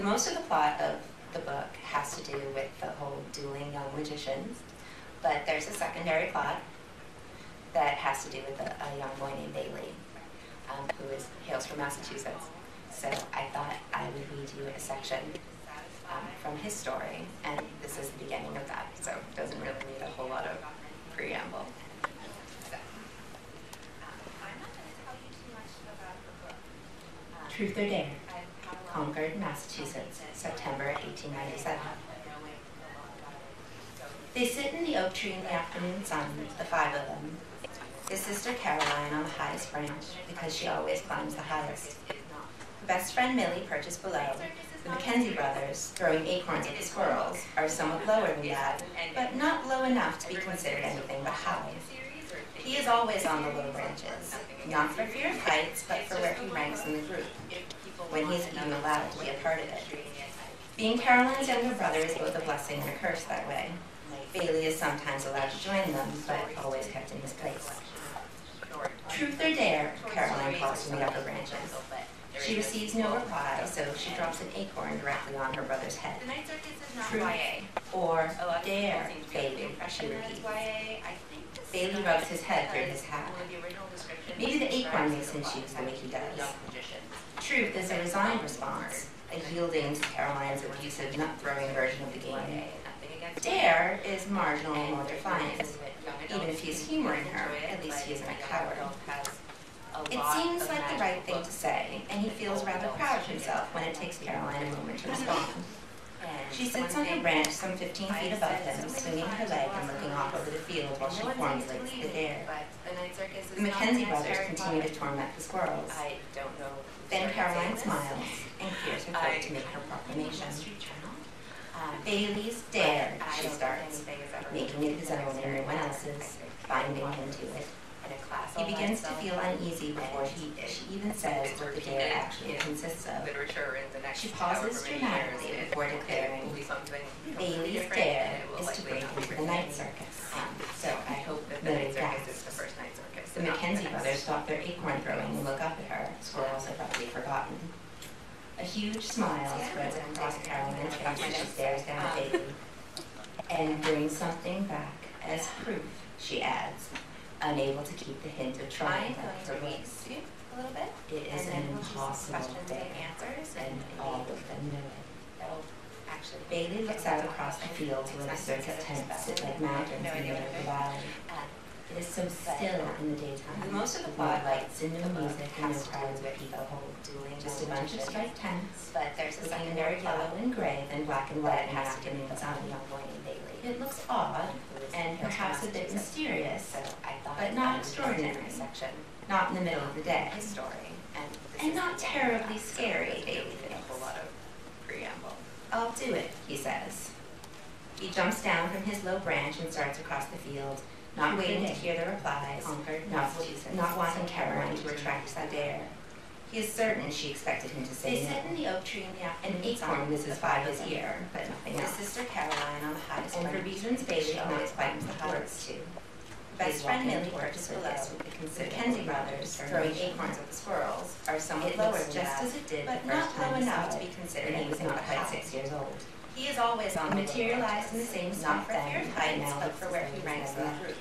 Most of the plot of the book has to do with the whole dueling young magicians, but there's a secondary plot that has to do with a young boy named Bailey, who hails from Massachusetts. So I thought I would read you a section from his story, and this is the beginning of that, so it doesn't really need a whole lot of preamble. So, I'm not going to tell you too much about the book. Truth or Dare, Concord, Massachusetts, September 1897. They sit in the oak tree in the afternoon sun, the five of them. His sister Caroline on the highest branch, because she always climbs the highest. Her best friend Millie perches below. The Mackenzie brothers, throwing acorns at the squirrels, are somewhat lower than that, but not low enough to be considered anything but high. He is always on the low branches, not for fear of heights, but for where he ranks in the group, when he is even allowed to be a part of it. Being Caroline's younger brother is both a blessing and a curse that way. Bailey is sometimes allowed to join them, but always kept in his place. Truth or Dare, Caroline calls from the upper branches. She receives no reply, so she drops an acorn directly on her brother's head. The Night Circus is not YA. Or Dare, Bailey, she repeats. Bailey rubs his head through his hat. Maybe the acorn makes him choose the way he does. Truth is a resigned response, a yielding to Caroline's abusive, nut-throwing version of the game. Dare is marginal and more defiant. Even if he's humoring her, at least he isn't a coward. It seems like the right thing to say, and he feels rather proud of himself when it takes Caroline a moment to respond. She sits on her branch some 15 feet above him, swinging her leg and looking off over the field while she formulates the dare. The Mackenzie brothers continue to torment the squirrels. Then Caroline smiles and clears her throat to make her proclamation. Bailey's Dare, she starts, making it his own and no one else's, binding him to it. He begins to feel uneasy before she even says what the dare actually consists of. She pauses dramatically before declaring, Bailey's Dare is to break into the Night Circus. So I hope that Millie gasps. The Mackenzie brothers stop their acorn throwing and look up at her, squirrels abruptly forgotten. A huge smile spreads across Caroline's face as she stares down at Bailey. And brings something back as proof, she adds, unable to keep the hint of triumph for weeks. A little bit. It is an impossible thing, and all of them know it. Bailey looks out across the fields where the circus tents sit like mountains in the middle of the valley. It is so still in the daytime. Most of the plot lights and no music and no crowds of people. Just a bunch of striped tents, but there's a secondary yellow and gray, then black and white has to make on the young boy named Bailey. It looks odd and perhaps a bit mysterious, but not extraordinary. Not in the middle of the day. And not terribly scary, Bailey thinks. I'll do it, he says. He jumps down from his low branch and starts across the field, not waiting to hear the replies, not wanting Caroline to retract that dare. He is certain she expected him to say no. They sit in the oak tree in the afternoon. An acorn whizzes by his ear, but nothing else. His sister Caroline on the highest branch. And for reasons Bailey always climbs the highest too. Best friend Millie perches below. The Mackenzie brothers, throwing acorns at the squirrels, are somewhat lower than just as it did, but not low enough to be considered. He was not quite 6 years old. He is always on materialized in the same spot for fear of heights, but for where he ranks in the group.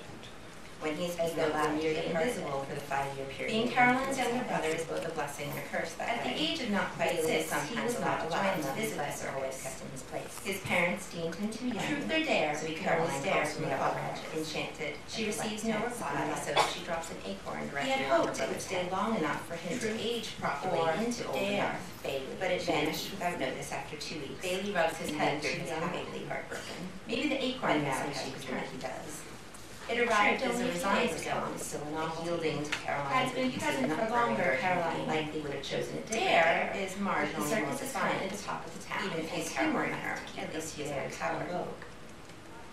When he's as though nearly invisible for the 5-year period. Being Caroline's younger brother is both a blessing and a curse that At the age of not quite 6, he was not allowed to visit the circus, kept in his place. His parents deemed him too young. Truth or Dare, so Caroline's Dare from the upper branches. Enchanted, she receives no reply, so she drops an acorn directly. He had hoped it would stay long enough for him to age properly into Dare, Bailey, but it vanished without notice after 2 weeks. Bailey rubs his head through his young Bailey, heartbroken. Maybe the acorn now she return he does. It arrived as a resigned response, not yielding to Caroline's had been present for longer, Caroline likely would have chosen a Dare is marginal. The circus is fine at the top of the town, even if he's humoring her. At least he is a coward.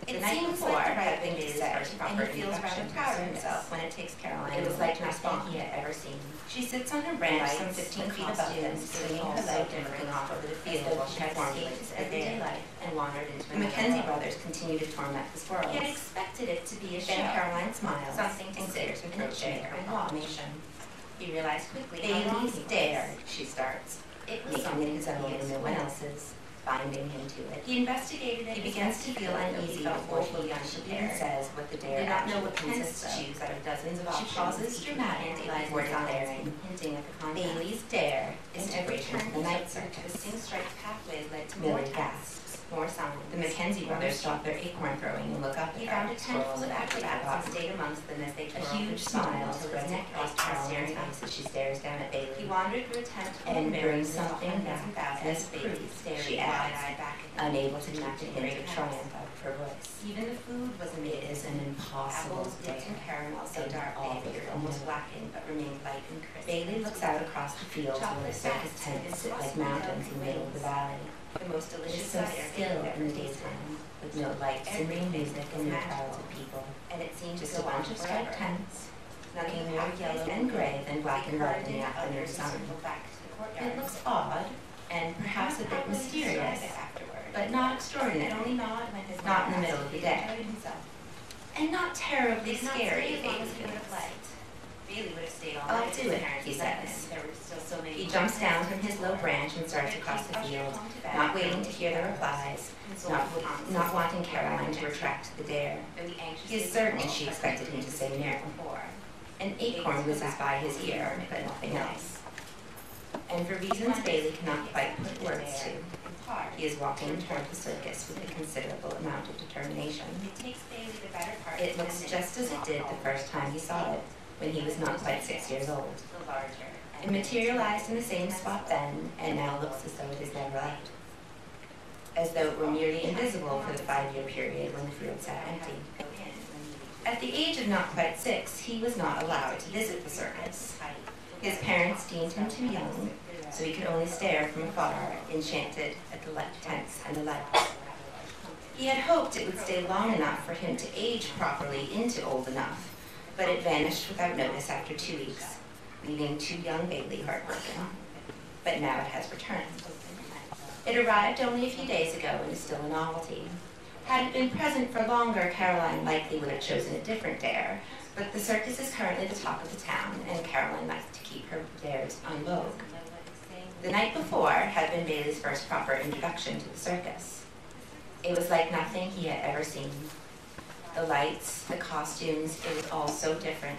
It seems like the right thing to say, and he feels rather proud of himself when it takes Caroline. It was like nothing he had ever seen. She sits on her branch some 15 feet above him, swinging her leg and looking off over the field while she formulates everyday life and wandered into the Mackenzie brothers continue to torment the squirrels. He had expected it to be a show. Then Caroline smiles, something to consider and a chair and proclamation. He realized quickly Bailey's Dare, she starts, making it his own and no one else's, binding him to it. He investigated it. He begins to feel uneasy before he even says what the dare did not know what tents to choose out of dozens of options. She pauses dramatically before declaring, hinting at the concept. Bailey's dare is to return to the Night Circus. The sting-striped pathways led to more gasps, more signs. The Mackenzie brothers stop their acorn throwing and look up at her. He found a tent full of acrobats and stayed amongst them as they twirled. A huge smile spreads across Caroline's face as she stares down at Bailey. He wandered through a tent and brings something back as Bailey stared, she adds, unable to keep the hint of triumph out of her voice. Even the food was amazing. It is an impossible day. And caramel so dark they appeared almost blackened but remained light and crisp. Bailey looks out across the fields where the circus tents sit like mountains in the middle of the valley. The most delicious so still in the daytime, with no lights and no music and no crowds of people. And it seemed just a bunch of striped tents, looking more yellow and gray than black and white in the afternoon sun. It looks odd and perhaps a bit mysterious, but not extraordinary, not in the middle of the day. And not terribly scary, Bailey would have stayed all night. I'll do it, he says. He jumps down from his low branch and starts across the field, not waiting to hear the replies, not wanting Caroline to retract the dare. He is certain she expected him to say no. An acorn whizzes by his ear, but nothing else. And for reasons Bailey cannot quite put words to, he is walking toward the circus with a considerable amount of determination. It looks just as it did the first time he saw it, when he was not quite 6 years old. It materialized in the same spot then, and now looks as though it has never left. As though it were merely invisible for the 5-year period when the field sat empty. At the age of not quite 6, he was not allowed to visit the circus. His parents deemed him too young, so he could only stare from afar, enchanted at the tents and the lights. He had hoped it would stay long enough for him to age properly into old enough, but it vanished without notice after 2 weeks, leaving too young Bailey heartbroken. But now it has returned. It arrived only a few days ago and is still a novelty. Had it been present for longer, Caroline likely would have chosen a different dare, but the circus is currently the talk of the town, and Caroline likes to keep her dares en vogue. The night before had been Bailey's first proper introduction to the circus. It was like nothing he had ever seen. The lights, the costumes, it was all so different,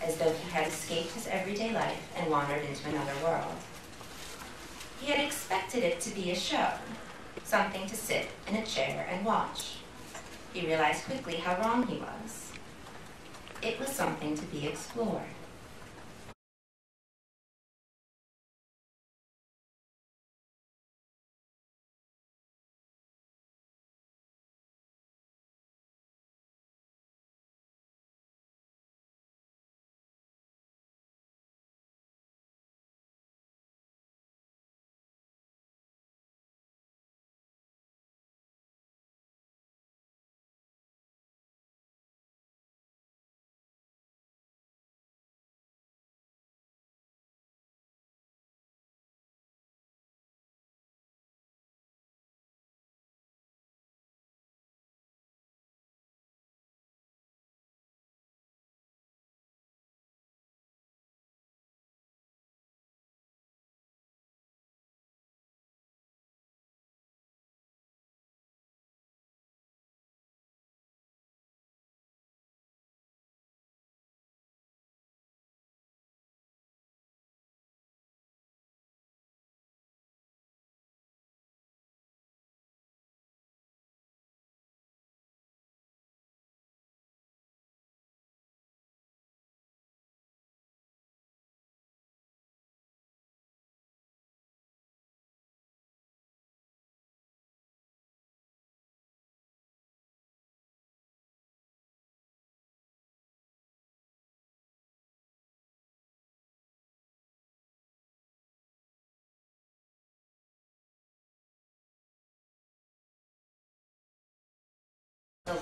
as though he had escaped his everyday life and wandered into another world. He had expected it to be a show, something to sit in a chair and watch. He realized quickly how wrong he was. It was something to be explored. The